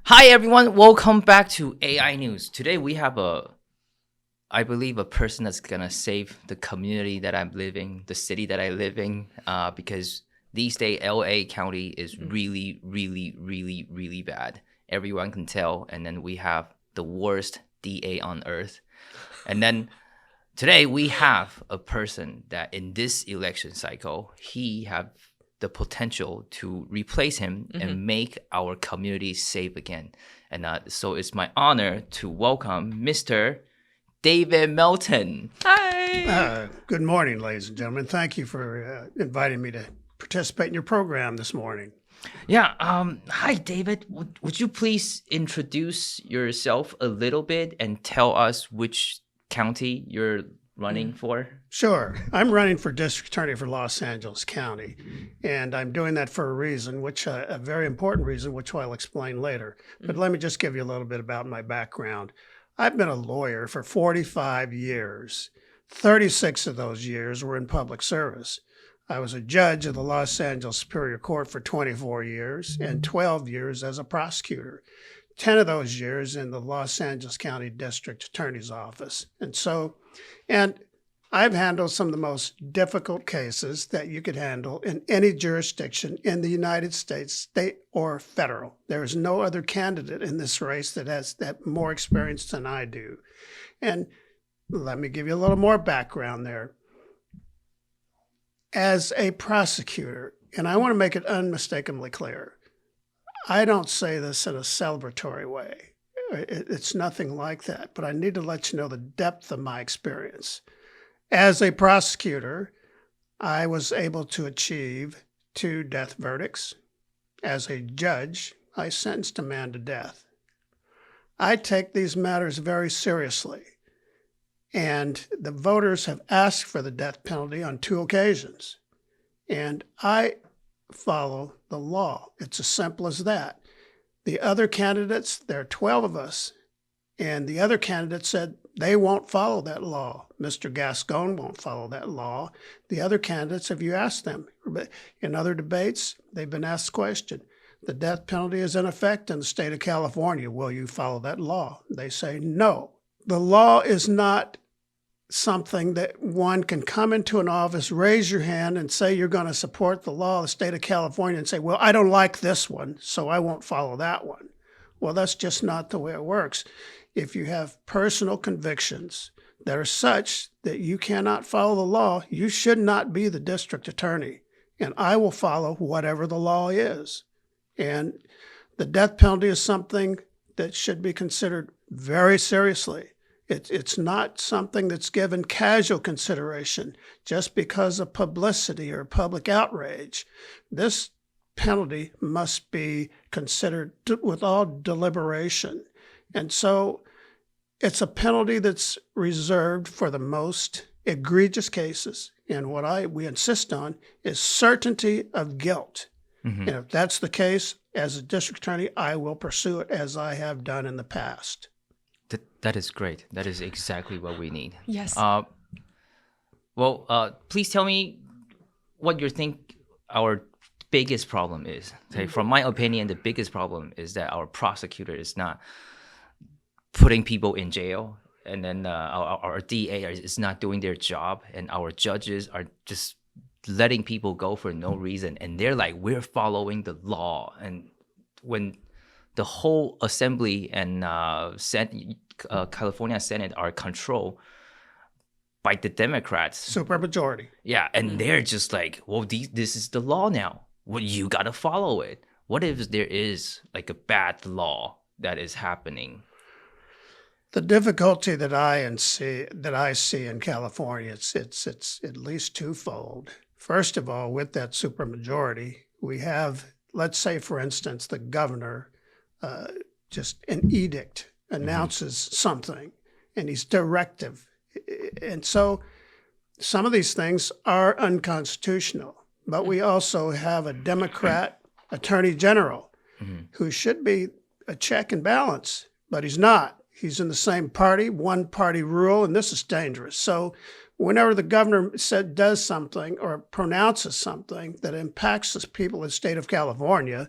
Hi everyone, welcome back to AI News. Today we have I believe a person that's gonna save the community that I'm living, the city that I live in, because these days LA County is really bad. Everyone can tell, and then we have the worst DA on earth. And then today we have a person that in this election cycle, he have the potential to replace him and make our community safe again. And so it's my honor to welcome Mr. David Melton. Hi. Good morning, ladies and gentlemen. Thank you for inviting me to participate in your program this morning. Yeah. Hi, David. Would you please introduce yourself a little bit and tell us which county you're running for? Sure. I'm running for district attorney for Los Angeles County, and I'm doing that for a reason, which a very important reason, which I'll explain later. But let me just give you a little bit about my background. I've been a lawyer for 45 years. 36 of those years were in public service. I was a judge of the Los Angeles Superior Court for 24 years and 12 years as a prosecutor. 10 of those years in the Los Angeles County District Attorney's Office. And I've handled some of the most difficult cases that you could handle in any jurisdiction in the United States, state or federal. There is no other candidate in this race that has that more experience than I do. And let me give you a little more background there. As a prosecutor, and I want to make it unmistakably clear, I don't say this in a celebratory way. It's nothing like that, but I need to let you know the depth of my experience. As a prosecutor, I was able to achieve 2 death verdicts. As a judge, I sentenced a man to death. I take these matters very seriously, and the voters have asked for the death penalty on 2 occasions, and I follow the law. It's as simple as that. The other candidates, there are 12 of us, and the other candidates said they won't follow that law. Mr. Gascon won't follow that law. The other candidates, if you ask them, in other debates, they've been asked the question, the death penalty is in effect in the state of California. Will you follow that law? They say no. The law is not something that one can come into an office, raise your hand, and say you're going to support the law of the state of California and say, well, I don't like this one, so I won't follow that one. Well, that's just not the way it works. If you have personal convictions that are such that you cannot follow the law, you should not be the district attorney, and I will follow whatever the law is. And the death penalty is something that should be considered very seriously. It's not something that's given casual consideration just because of publicity or public outrage. This penalty must be considered with all deliberation. And so it's a penalty that's reserved for the most egregious cases. And what we insist on is certainty of guilt. And if that's the case, as a district attorney, I will pursue it as I have done in the past. That is great. That is exactly what we need. Yes. Please tell me what you think our biggest problem is. Okay, from my opinion, the biggest problem is that our prosecutor is not putting people in jail, and then our DA is not doing their job, and our judges are just letting people go for no reason. And they're like, we're following the law. And when the whole assembly and California Senate are controlled by the Democrats. Supermajority. Yeah, and they're just like, well, this is the law now. Well, you got to follow it. What if there is like a bad law that is happening? The difficulty that I see in California, it's at least twofold. First of all, with that supermajority, we have, let's say, for instance, the governor just an edict announces something, and he's directive. And so some of these things are unconstitutional. But we also have a Democrat attorney general who should be a check and balance, but he's not. He's in the same party, one party rule, and this is dangerous. So whenever the governor does something or pronounces something that impacts the people of the state of California,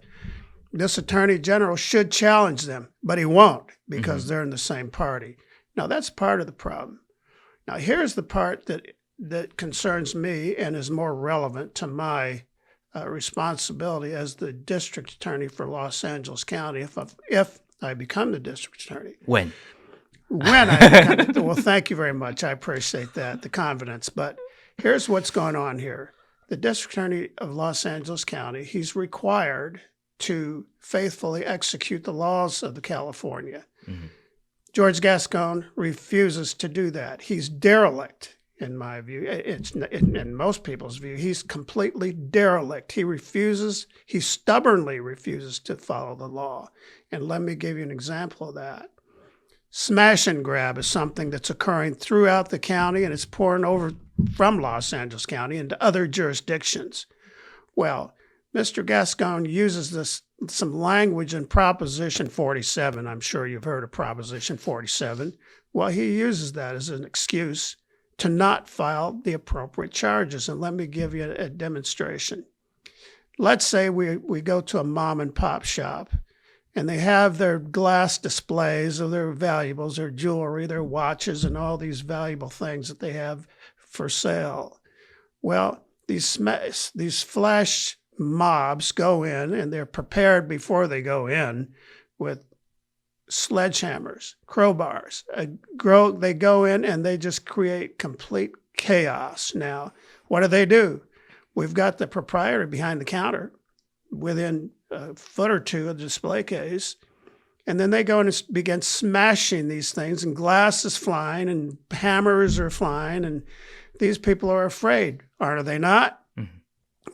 This attorney general should challenge them, but he won't because they're in the same party. Now, that's part of the problem. Now, here's the part that concerns me and is more relevant to my responsibility as the district attorney for Los Angeles County if I become the district attorney. When I become well, thank you very much. I appreciate that, the confidence. But here's what's going on here. The district attorney of Los Angeles County, he's required to faithfully execute the laws of the California. George Gascon refuses to do that. He's derelict, in my view. It's in most people's view. He's completely derelict. He stubbornly refuses to follow the law. And let me give you an example of that. Smash and grab is something that's occurring throughout the county, and it's pouring over from Los Angeles County into other jurisdictions. Well, Mr. Gascon uses some language in Proposition 47. I'm sure you've heard of Proposition 47. Well, he uses that as an excuse to not file the appropriate charges. And let me give you a demonstration. Let's say we go to a mom and pop shop, and they have their glass displays of their valuables, their jewelry, their watches, and all these valuable things that they have for sale. Well, these flash mobs go in, and they're prepared before they go in with sledgehammers, crowbars. They go in and they just create complete chaos. Now, what do? We've got the proprietor behind the counter within a foot or two of the display case, and then they go and begin smashing these things, and glass is flying and hammers are flying, and these people are afraid, are they not?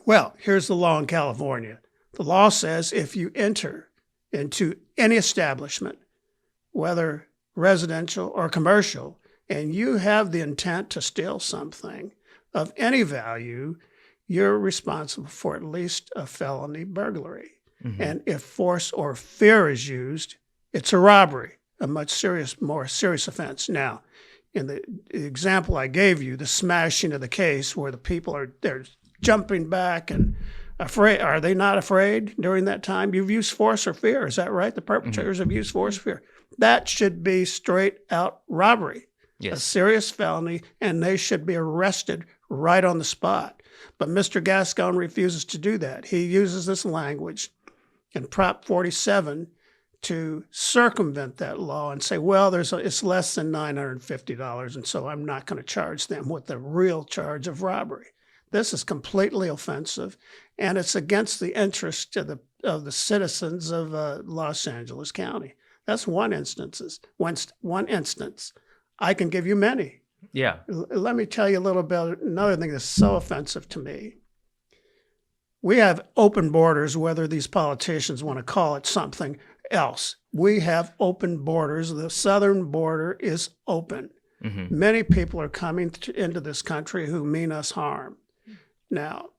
Well, here's the law in California. The law says if you enter into any establishment, whether residential or commercial, and you have the intent to steal something of any value, you're responsible for at least a felony burglary. And if force or fear is used, it's a robbery, a more serious offense. Now, in the example I gave you, the smashing of the case where the people they're jumping back and afraid. Are they not afraid during that time? You've used force or fear. Is that right? The perpetrators have used force or fear. That should be straight out robbery, a serious felony, and they should be arrested right on the spot. But Mr. Gascon refuses to do that. He uses this language in Prop 47 to circumvent that law and say, well, it's less than $950, and so I'm not going to charge them with the real charge of robbery. This is completely offensive, and it's against the interest of the citizens of Los Angeles County. That's one instance. I can give you many. Yeah. Let me tell you a little bit. Another thing that's so offensive to me. We have open borders, whether these politicians want to call it something else. We have open borders. The southern border is open. Many people are coming into this country who mean us harm. Now,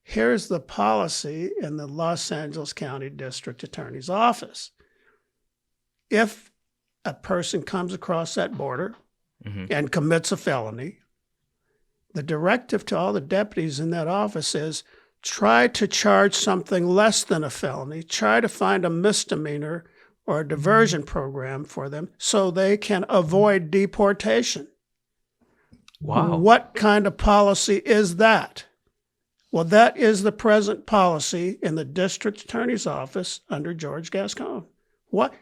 here's the policy in the Los Angeles County District Attorney's Office. If a person comes across that border and commits a felony, the directive to all the deputies in that office is try to charge something less than a felony, try to find a misdemeanor or a diversion program for them so they can avoid deportation. Wow. What kind of policy is that? Well, that is the present policy in the district attorney's office under George Gascon. What?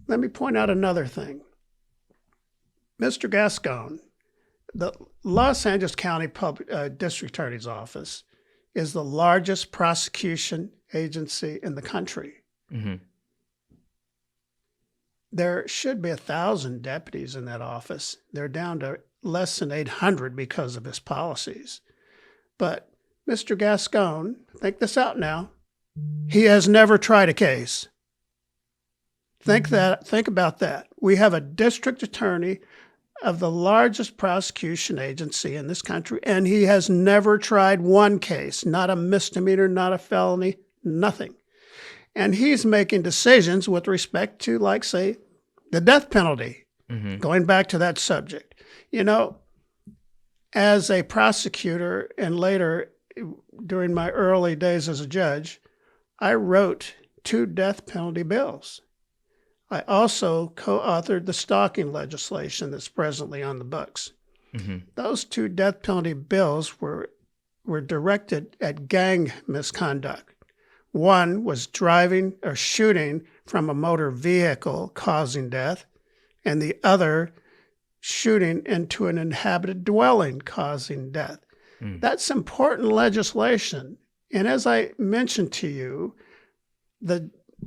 Let me point out another thing. Mr. Gascon, the Los Angeles County District Attorney's Office is the largest prosecution agency in the country. There should be 1,000 deputies in that office. They're down to less than 800 because of his policies. But Mr. Gascon, think this out now, he has never tried a case. Think about that. We have a district attorney of the largest prosecution agency in this country, and he has never tried one case, not a misdemeanor, not a felony, nothing. And he's making decisions with respect to, like, say, the death penalty, going back to that subject. You know, as a prosecutor and later during my early days as a judge, I wrote 2 death penalty bills. I also co-authored the stalking legislation that's presently on the books. Mm-hmm. Those 2 death penalty bills were directed at gang misconduct. One was driving or shooting from a motor vehicle causing death, and the other shooting into an inhabited dwelling causing death. That's important legislation. And as I mentioned to you,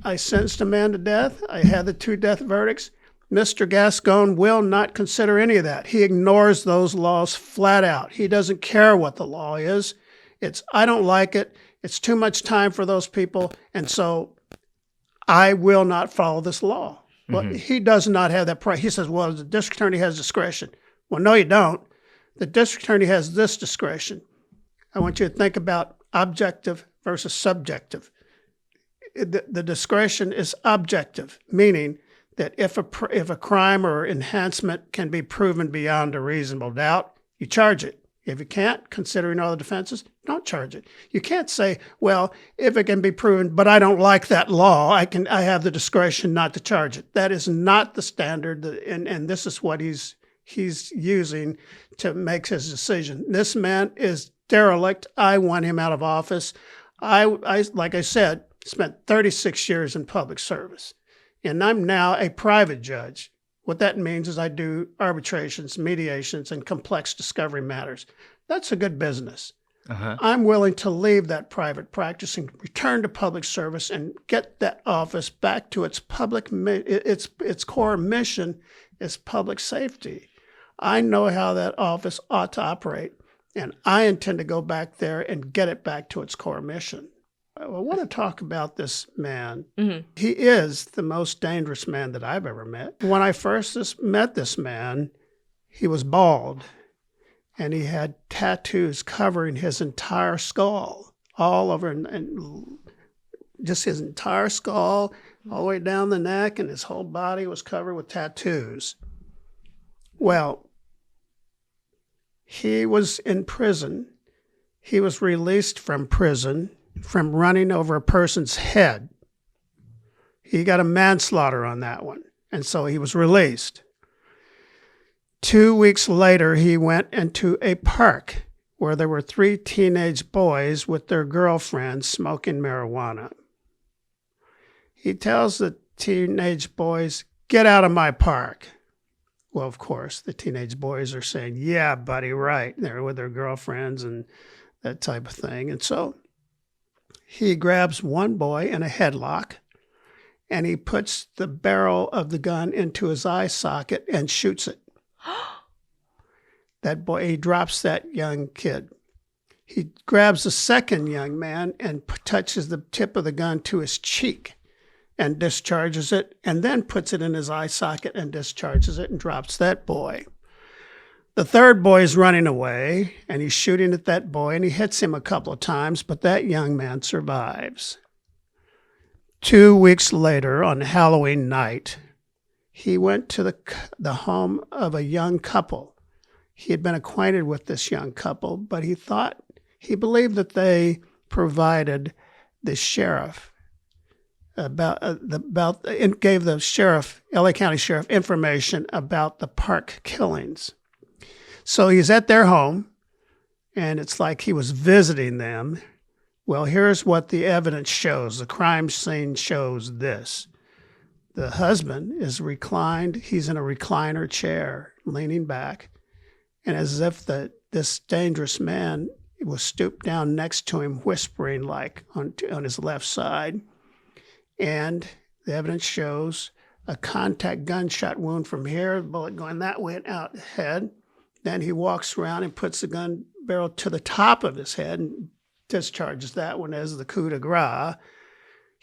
I sentenced a man to death. I had the 2 death verdicts. Mr. Gascon will not consider any of that. He ignores those laws flat out. He doesn't care what the law is. I don't like it. It's too much time for those people. And so I will not follow this law. Well, he does not have that right. He says, well, the district attorney has discretion. Well, no, you don't. The district attorney has this discretion. I want you to think about objective versus subjective. The discretion is objective, meaning that if a crime or enhancement can be proven beyond a reasonable doubt, you charge it. If you can't, considering all the defenses, don't charge it. You can't say, well, if it can be proven, but I don't like that law, I have the discretion not to charge it. That is not the standard, and this is what he's using to make his decision. This man is derelict. I want him out of office. I like I said, spent 36 years in public service, and I'm now a private judge. What that means is I do arbitrations, mediations, and complex discovery matters. That's a good business. I'm willing to leave that private practice and return to public service and get that office back to its core mission is public safety. I know how that office ought to operate, and I intend to go back there and get it back to its core mission. I want to talk about this man. Mm-hmm. He is the most dangerous man that I've ever met. When I first met this man, he was bald, and he had tattoos covering his entire skull, all over, and just his entire skull, all the way down the neck, and his whole body was covered with tattoos. Well, he was in prison. He was released from prison from running over a person's head. He got a manslaughter on that one, and so he was released. 2 weeks later, he went into a park where there were 3 teenage boys with their girlfriends smoking marijuana. He tells the teenage boys, "Get out of my park." Well, of course, the teenage boys are saying, "Yeah, buddy, right." They're with their girlfriends and that type of thing. And so he grabs one boy in a headlock, and he puts the barrel of the gun into his eye socket and shoots it. That boy, he drops that young kid. He grabs the second young man and touches the tip of the gun to his cheek and discharges it, and then puts it in his eye socket and discharges it and drops that boy. The third boy is running away, and he's shooting at that boy, and he hits him a couple of times, but that young man survives. 2 weeks later, on Halloween night, he went to the home of a young couple. He had been acquainted with this young couple, but he believed that they provided the sheriff gave the sheriff, LA County Sheriff, information about the park killings. So he's at their home, and it's like he was visiting them. Well, here's what the evidence shows. The crime scene shows this. The husband is reclined. He's in a recliner chair, leaning back, and as if this dangerous man was stooped down next to him, whispering like on his left side. And the evidence shows a contact gunshot wound from here, a bullet going that way and out the head. Then he walks around and puts the gun barrel to the top of his head and discharges that one as the coup de grace.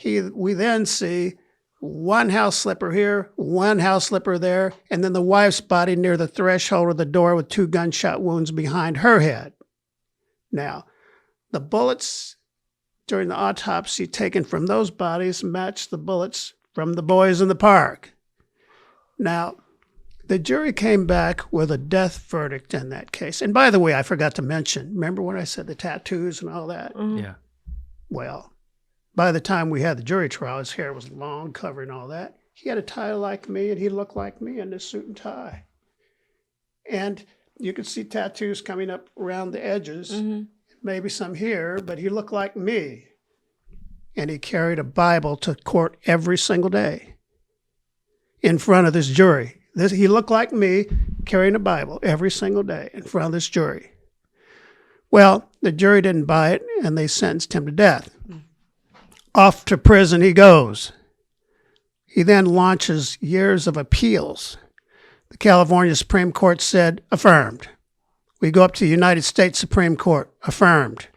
We then see one house slipper here, one house slipper there, and then the wife's body near the threshold of the door with 2 gunshot wounds behind her head. Now, the bullets during the autopsy taken from those bodies match the bullets from the boys in the park. Now, the jury came back with a death verdict in that case. And by the way, I forgot to mention, remember when I said the tattoos and all that? Mm-hmm. Yeah. Well, By the time we had the jury trial, his hair was long, covering all that. He had a tie like me, and he looked like me in his suit and tie. And you could see tattoos coming up around the edges, maybe some here, but he looked like me. And he carried a Bible to court every single day in front of this jury. He looked like me, carrying a Bible every single day in front of this jury. Well, the jury didn't buy it, and they sentenced him to death. Off to prison he goes. He then launches years of appeals. The California Supreme Court said, affirmed. We go up to the United States Supreme Court, affirmed.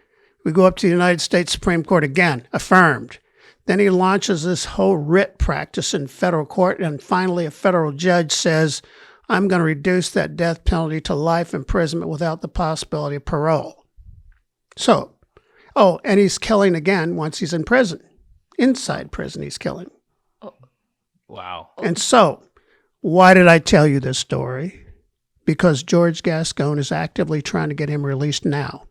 We go up to the United States Supreme Court again, affirmed. Then he launches this whole writ practice in federal court, and finally a federal judge says, I'm going to reduce that death penalty to life imprisonment without the possibility of parole. So, and he's killing again once he's in prison. Inside prison, he's killing. Oh. Wow. And so, why did I tell you this story? Because George Gascon is actively trying to get him released now.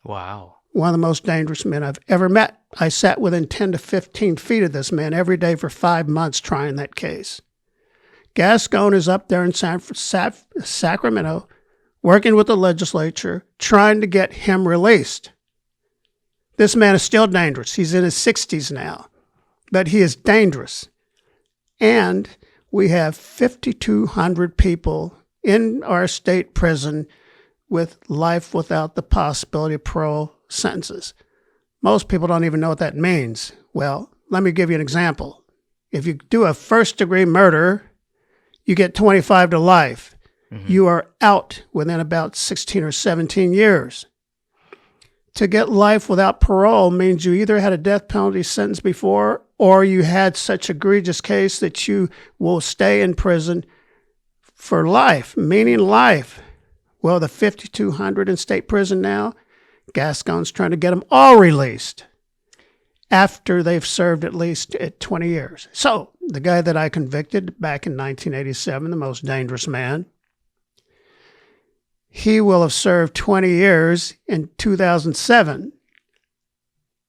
Wow. One of the most dangerous men I've ever met. I sat within 10 to 15 feet of this man every day for 5 months trying that case. Gascon is up there in Sacramento, working with the legislature, trying to get him released. This man is still dangerous. He's in his 60s now, but he is dangerous. And we have 5,200 people in our state prison with life without the possibility of parole sentences. Most people don't even know what that means. Well, let me give you an example. If you do a first-degree murder, you get 25 to life. You are out within about 16 or 17 years. To get life without parole means you either had a death penalty sentence before or you had such egregious case that you will stay in prison for life, meaning life. Well, the 5,200 in state prison now, Gascon's trying to get them all released after they've served at least 20 years. So the guy that I convicted back in 1987, the most dangerous man, he will have served 20 years in 2007.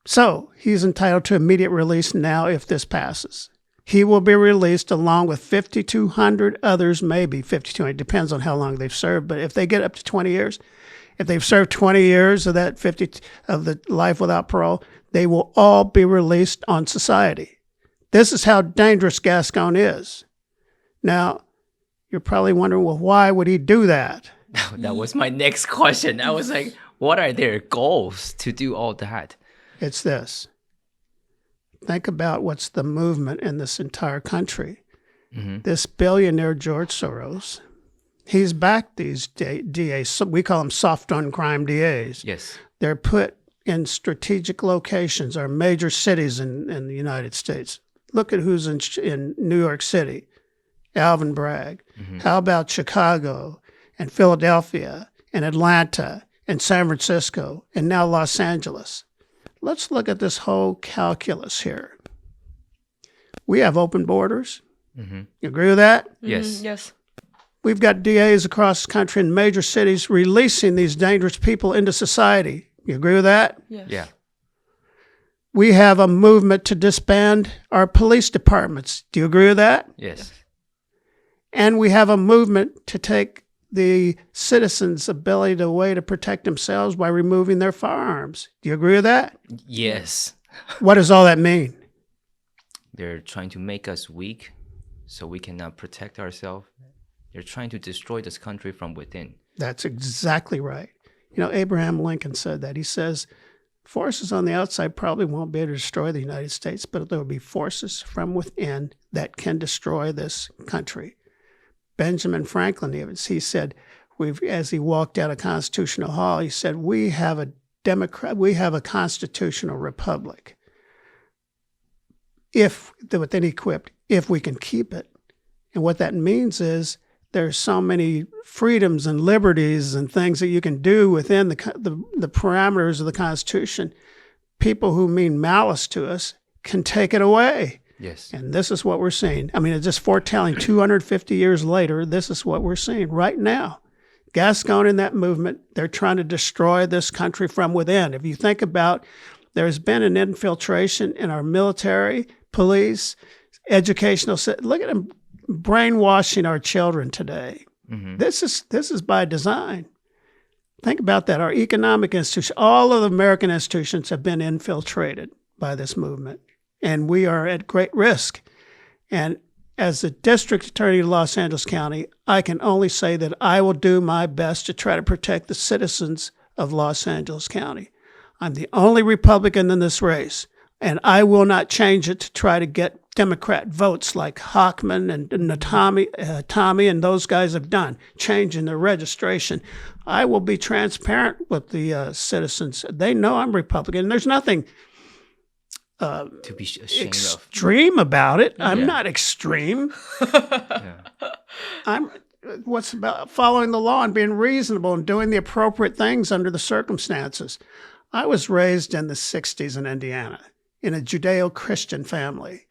So he's entitled to immediate release now if this passes. He will be released along with 5,200 others, maybe 5,200. It depends on how long they've served. But if they get up to 20 years, if they've served 20 years of that 50 of the life without parole, they will all be released on society. This is how dangerous Gascon is. Now, you're probably wondering, well, why would he do that? That was my next question. I was like, what are their goals to do all that? It's this. Think about what's the movement in this entire country. This billionaire George Soros, he's backed these DAs. We call them soft on crime DAs. Yes. They're put in strategic locations or major cities in the United States. Look at who's in New York City. Alvin Bragg. How about Chicago and Philadelphia and Atlanta and San Francisco and now Los Angeles? Let's look at this whole calculus here. We have open borders. You agree with that? Yes. Yes. We've got DAs across the country in major cities releasing these dangerous people into society. You agree with that? Yes. Yeah. We have a movement to disband our police departments. Do you agree with that? Yes. And we have a movement to take the citizens' ability to protect themselves by removing their firearms. Do you agree with that? Yes. What does all that mean? They're trying to make us weak so we cannot protect ourselves. They're trying to destroy this country from within. That's exactly right. You know, Abraham Lincoln said that. He says, forces on the outside probably won't be able to destroy the United States, but there will be forces from within that can destroy this country. Benjamin Franklin, he said, as he walked out of Constitutional Hall, he said, we have a constitutional republic. But then he quipped, if we can keep it. And what that means is there's so many freedoms and liberties and things that you can do within the parameters of the Constitution. People who mean malice to us can take it away. Yes. And this is what we're seeing. I mean, it's just foretelling 250 years later, this is what we're seeing right now. Gascon in that movement, they're trying to destroy this country from within. If you think about There's been an infiltration in our military, police, educational. Look at them brainwashing our children today. Mm-hmm. This is by design. Think about that. Our economic institutions, all of the American institutions have been infiltrated by this movement, and we are at great risk. And as the district attorney of Los Angeles County, I can only say that I will do my best to try to protect the citizens of Los Angeles County. I'm the only Republican in this race, and I will not change it to try to get Democrat votes like Hochman and Tommy and those guys have done, changing their registration. I will be transparent with the citizens. They know I'm Republican. There's nothing to be ashamed extreme about it. I'm not extreme. I'm what's about following the law and being reasonable and doing the appropriate things under the circumstances. I was raised in the 60s in Indiana in a Judeo-Christian family.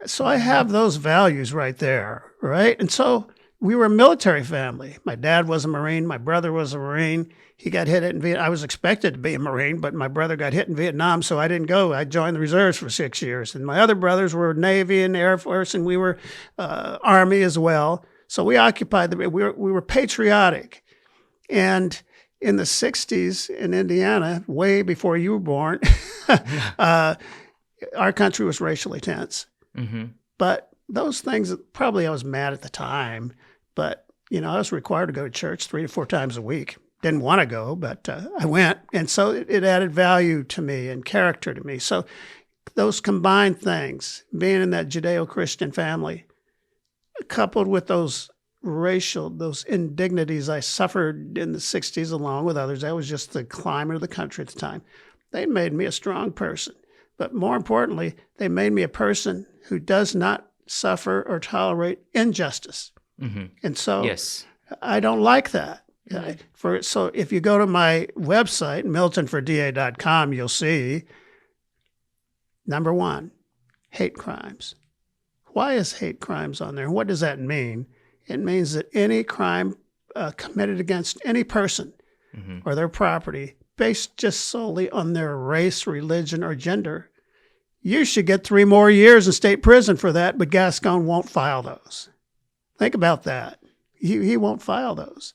So I have those values right there, right? And so we were a military family. My dad was a Marine. My brother was a Marine. He got hit in Vietnam. I was expected to be a Marine, but my brother got hit in Vietnam, so I didn't go. I joined the reserves for 6 years. And my other brothers were Navy and Air Force, and we were Army as well. So we occupied we were patriotic. And in the 60s in Indiana, way before you were born, our country was racially tense. Mm-hmm. But those things, probably I was mad at the time, but, I was required to go to church 3 to 4 times a week. Didn't want to go, but I went. And so it added value to me and character to me. So those combined things, being in that Judeo-Christian family, coupled with those indignities I suffered in the 60s along with others, that was just the climate of the country at the time, they made me a strong person. But more importantly, they made me a person who does not suffer or tolerate injustice. Mm-hmm. And so I don't like that. Mm-hmm. So if you go to my website, miltonforda.com, you'll see, number 1, hate crimes. Why is hate crimes on there? What does that mean? It means that any crime committed against any person or their property based just solely on their race, religion, or gender, you should get 3 more years in state prison for that, but Gascon won't file those. Think about that. He won't file those.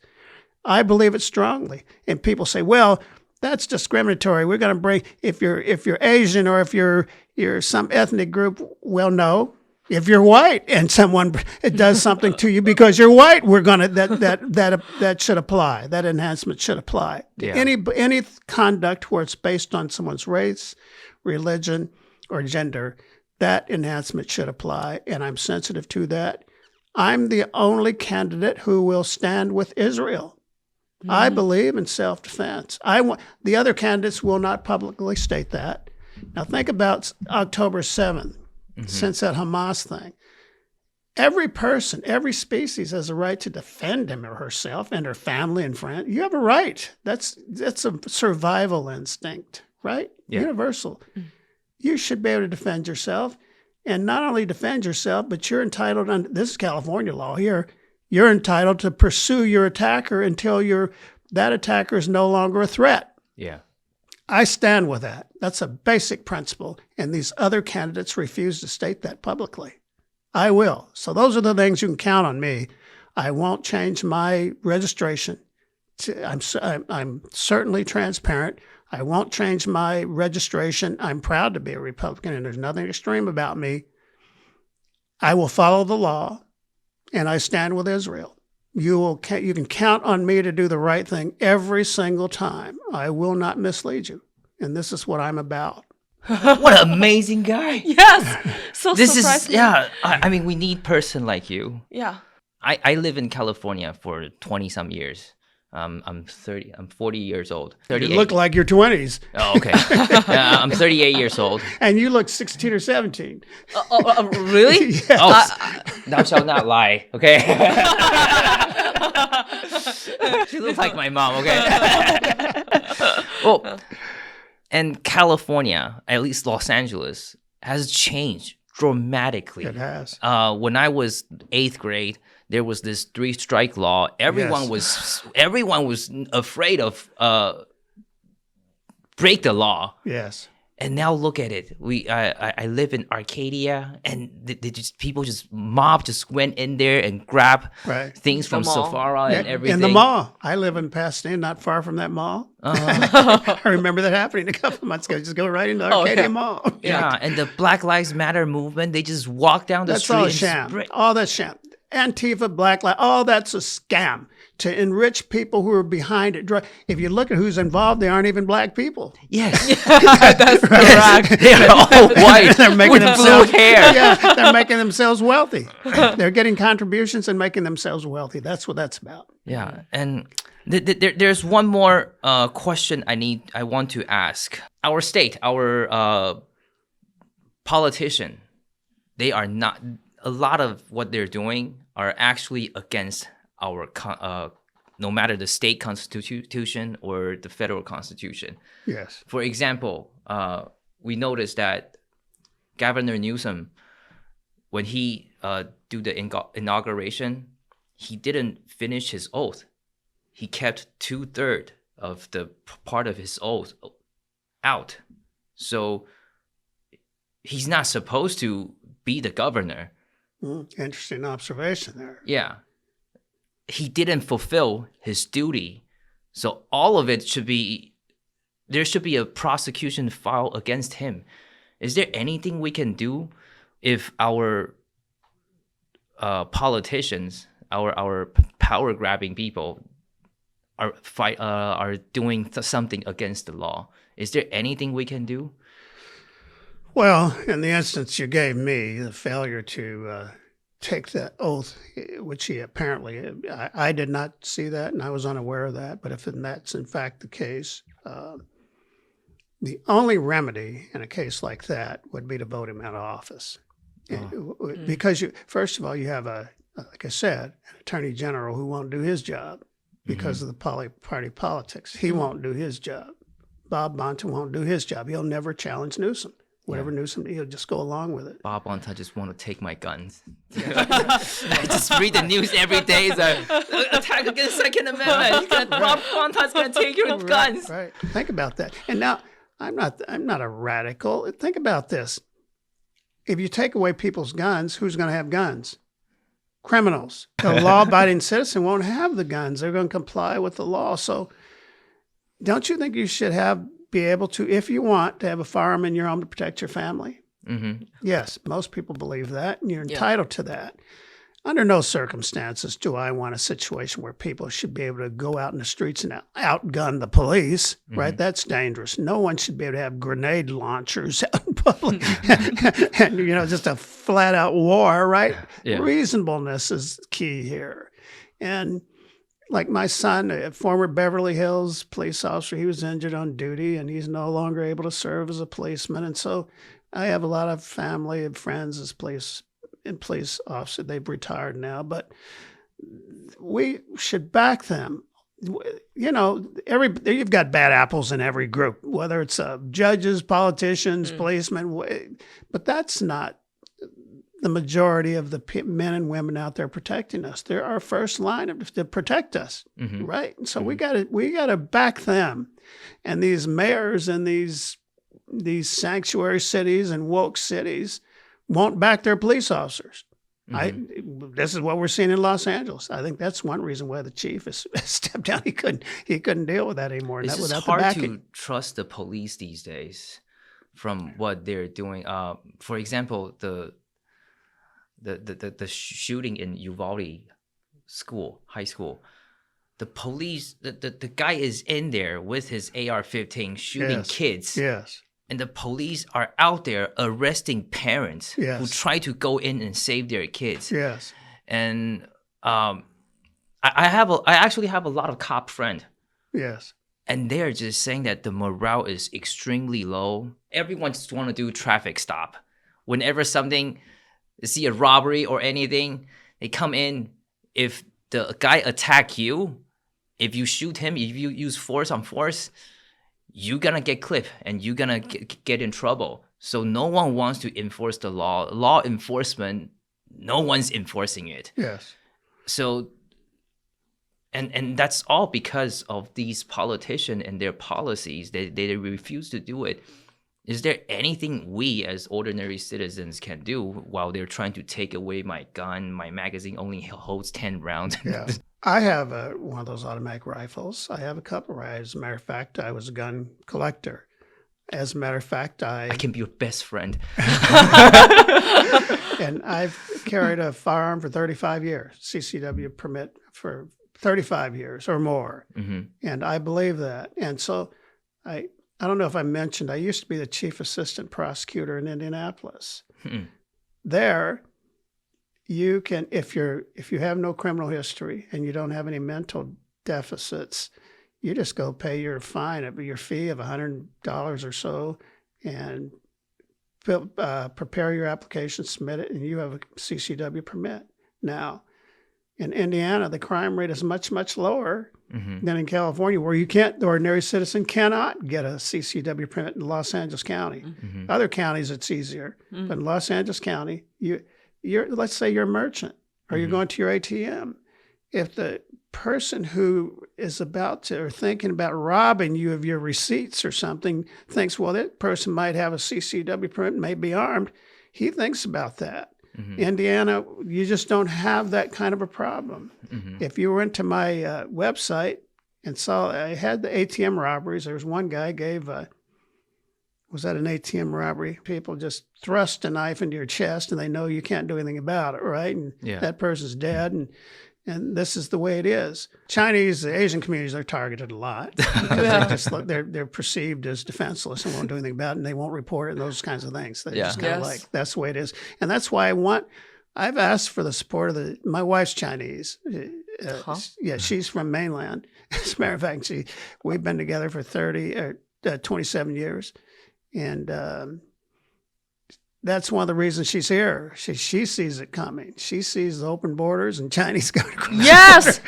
I believe it strongly. And people say, well, that's discriminatory. We're going to bring, if you're Asian or if you're some ethnic group, well, no. If you're white and someone it does something to you because you're white, we're gonna that should apply. That enhancement should apply. Yeah. Any conduct where it's based on someone's race, religion, or gender, that enhancement should apply, and I'm sensitive to that. I'm the only candidate who will stand with Israel. Mm-hmm. I believe in self-defense. The other candidates will not publicly state that. Now think about October 7th. Mm-hmm. Since that Hamas thing, every person, every species has a right to defend him or herself and her family and friends. You have a right. That's a survival instinct, right? Yeah. Universal. Mm-hmm. You should be able to defend yourself, and not only defend yourself, but you're entitled, this is California law here, you're entitled to pursue your attacker until that attacker is no longer a threat. Yeah. I stand with that. That's a basic principle, and these other candidates refuse to state that publicly. I will. So those are the things you can count on me. I won't change my registration. I'm certainly transparent. I won't change my registration. I'm proud to be a Republican, and there's nothing extreme about me. I will follow the law, and I stand with Israel. You can count on me to do the right thing every single time. I will not mislead you. And this is what I'm about. What an amazing guy. Yes. So this surprising. I mean, we need person like you. Yeah. I live in California for 20-some years. I'm 40 years old. 38. You look like your 20s. Oh, okay. I'm 38 years old. And you look 16 or 17. Really? Yes. Oh, thou shalt not lie, okay? She looks like my mom, okay? Well, and California, at least Los Angeles, has changed dramatically. It has. When I was 8th grade, there was this 3-strike law. Everyone was afraid of break the law. Yes. And now look at it. I live in Arcadia, and people just went in there and grab things from Sephora and everything. In the mall. I live in Pasadena, not far from that mall. I remember that happening a couple of months ago. Just go right into Arcadia Mall. Yeah, and the Black Lives Matter movement, they just walk down the street. That's all sham. All that's sham. Antifa, Black Lives, all that's a scam to enrich people who are behind it. If you look at who's involved, they aren't even black people. Yes. That's correct. They're all white they're making with themselves, blue hair. Yeah, they're making themselves wealthy. They're getting contributions and making themselves wealthy. That's what that's about. Yeah, and there's one more question I want to ask. Our state, our politician, they are not, a lot of what they're doing are actually against our, no matter the state constitution or the federal constitution. Yes. For example, we noticed that Governor Newsom, when he do the inauguration, he didn't finish his oath. He kept 2/3 of the part of his oath out. So he's not supposed to be the governor. Interesting observation there. Yeah. He didn't fulfill his duty. So all of it there should be a prosecution filed against him. Is there anything we can do if our politicians, our power-grabbing people are doing something against the law? Is there anything we can do? Well, in the instance you gave me, the failure to take that oath, which he apparently, I did not see that and I was unaware of that, but if that's in fact the case, the only remedy in a case like that would be to vote him out of office. Because first of all, you have like I said, an attorney general who won't do his job because of the party politics. He won't do his job. Bob Bonta won't do his job. He'll never challenge Newsom. Whatever Newsom, he'll just go along with it. Bob Bonta just want to take my guns. I just read the news every day. It's like, attack against the Second Amendment. Bob Bonta's going to take your guns. Right. Think about that. And now, I'm not a radical. Think about this. If you take away people's guns, who's going to have guns? Criminals. The law-abiding citizen won't have the guns. They're going to comply with the law. So don't you think you should be able to, if you want, to have a firearm in your home to protect your family? Mm-hmm. Yes, most people believe that, and you're entitled to that. Under no circumstances do I want a situation where people should be able to go out in the streets and outgun the police, right? That's dangerous. No one should be able to have grenade launchers out in public and just a flat-out war, right? Yeah. Reasonableness is key here. And like my son, a former Beverly Hills police officer, he was injured on duty and he's no longer able to serve as a policeman. And so I have a lot of family and friends as police officers. They've retired now, but we should back them. You've got bad apples in every group, whether it's judges, politicians, policemen, but that's not the majority of the men and women out there protecting us. They're our first line to protect us, right? And so we got to back them. And these mayors in these sanctuary cities and woke cities won't back their police officers. This is what we're seeing in Los Angeles. I think that's one reason why the chief has stepped down. He couldn't deal with that anymore. It's just hard to trust the police these days from what they're doing. For example, the shooting in Uvalde high school, the police, the guy is in there with his AR-15 shooting kids. Yes. And the police are out there arresting parents who try to go in and save their kids. Yes. And I actually have a lot of cop friends. Yes. And they're just saying that the morale is extremely low. Everyone just want to do traffic stop. Whenever see a robbery or anything, they come in. If the guy attack you, if you shoot him, if you use force on force, you're going to get clipped and you're going to get in trouble. So no one wants to enforce the law. Law enforcement, no one's enforcing it. Yes. So, and that's all because of these politicians and their policies. They refuse to do it. is there anything we as ordinary citizens can do while they're trying to take away my gun? My magazine only holds 10 rounds. Yeah. I have one of those automatic rifles. I have a couple. As a matter of fact, I was a gun collector. As a matter of fact, I can be your best friend. And I've carried a firearm for 35 years, CCW permit for 35 years or more. Mm-hmm. And I believe that. And so I don't know if I mentioned, I used to be the chief assistant prosecutor in Indianapolis. Mm-hmm. There, you can, if you have no criminal history and you don't have any mental deficits, you just go pay your fine, your fee of $100 or so, and prepare your application, submit it, and you have a CCW permit. Now, in Indiana, the crime rate is much, much lower than in California, where the ordinary citizen cannot get a CCW permit in Los Angeles County. Mm-hmm. Other counties, it's easier. But in Los Angeles County, let's say you're a merchant or you're going to your ATM. If the person who is about to or thinking about robbing you of your receipts or something thinks, well, that person might have a CCW permit, may be armed, he thinks about that. Mm-hmm. Indiana, you just don't have that kind of a problem. Mm-hmm. If you went to my website and saw, I had the ATM robberies. There was one guy was that an ATM robbery? People just thrust a knife into your chest and they know you can't do anything about it, right? And that person's dead. And this is the way it is. Chinese, the Asian communities are targeted a lot. They're perceived as defenseless and won't do anything about it, and they won't report it and those kinds of things. They just kind of like, that's the way it is. And that's why I've asked for the support of my wife's Chinese. Yeah, she's from mainland. As a matter of fact, we've been together for 27 years. And that's one of the reasons she's here. She sees it coming. She sees the open borders and Chinese going across. Yes.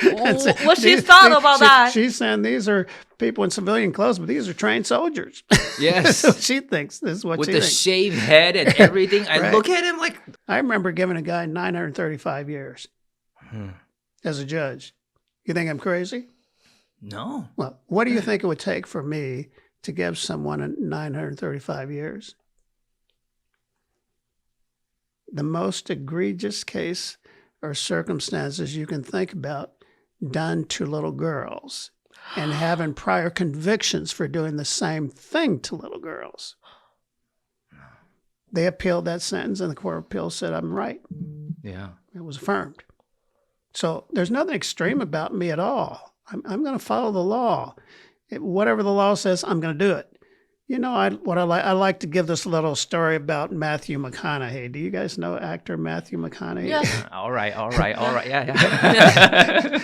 What she thought about that? She's saying these are people in civilian clothes, but these are trained soldiers. Yes. So she thinks this is what with she the thinks. shaved head and everything. I Right. look at him like... I remember giving a guy 935 years as a judge. You think I'm crazy? No. Well, what do you think it would take for me to give someone 935 years? The most egregious case or circumstances you can think about done to little girls and having prior convictions for doing the same thing to little girls. They appealed that sentence and the Court of Appeals said, I'm right. Yeah. It was affirmed. So there's nothing extreme about me at all. I'm going to follow the law. Whatever the law says, I'm going to do it. You know, I like to give this little story about Matthew McConaughey. Do you guys know actor Matthew McConaughey? Yes. All right. Yeah.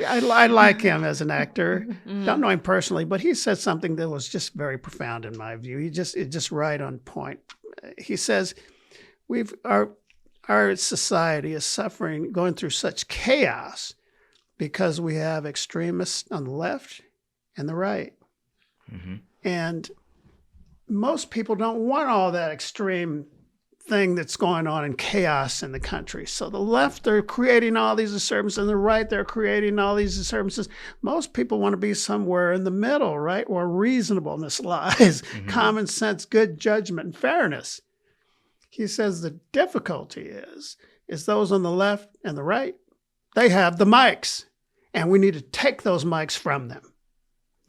I like him as an actor. Don't know him personally, but he said something that was just very profound in my view. It's just right on point. He says, our society is suffering, going through such chaos because we have extremists on the left and the right. Mm-hmm. And most people don't want all that extreme thing that's going on in chaos in the country. So the left, they're creating all these disturbances, and the right, they're creating all these disturbances. Most people want to be somewhere in the middle, right? Where reasonableness lies, common sense, good judgment, and fairness. He says the difficulty is those on the left and the right, they have the mics, and we need to take those mics from them.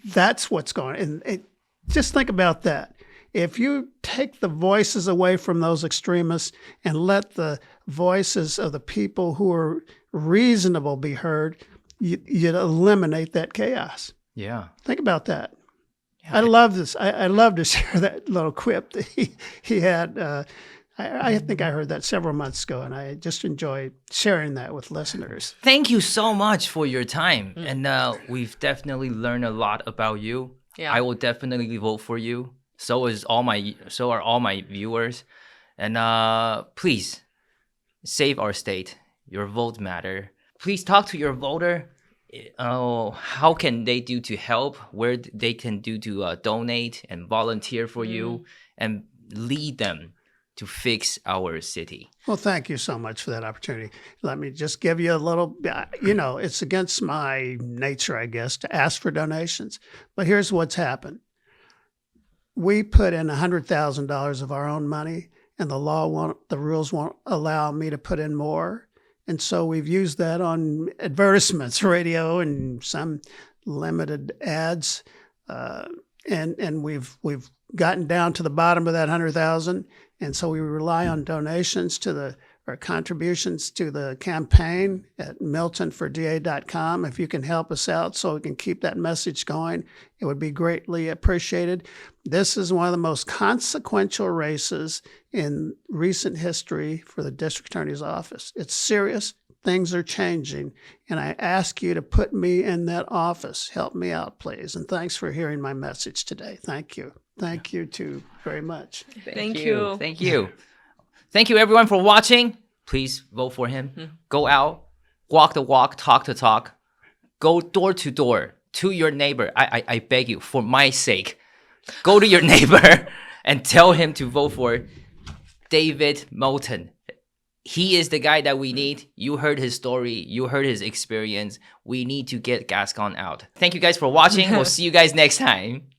That's what's going on. And just think about that. If you take the voices away from those extremists and let the voices of the people who are reasonable be heard, you'd eliminate that chaos. Yeah. Think about that. Yeah. I love this. I love to share that little quip that he had. I think I heard that several months ago, and I just enjoy sharing that with listeners. Thank you so much for your time. And we've definitely learned a lot about you. Yeah. I will definitely vote for you. So are all my viewers. And please save our state. Your vote matter. Please talk to your voter. How can they do to help? Where they can do to donate and volunteer for you and lead them to fix our city. Well, thank you so much for that opportunity. Let me just give you a little, it's against my nature, I guess, to ask for donations. But here's what's happened. we put in $100,000 of our own money, and the rules won't allow me to put in more. And so we've used that on advertisements, radio, and some limited ads. And we've gotten down to the bottom of that 100,000. And so we rely on donations or contributions to the campaign at miltonforda.com. If you can help us out so we can keep that message going, it would be greatly appreciated. This is one of the most consequential races in recent history for the district attorney's office. It's serious. Things are changing. And I ask you to put me in that office. Help me out, please. And thanks for hearing my message today. Thank you. Thank you too very much. Thank you. Thank you. Thank you, everyone, for watching. Please vote for him. Go out, walk the walk, talk the talk. Go door to door to your neighbor. I beg you, for my sake. Go to your neighbor and tell him to vote for David Moulton. He is the guy that we need. You heard his story. You heard his experience. We need to get Gascon out. Thank you guys for watching. We'll see you guys next time.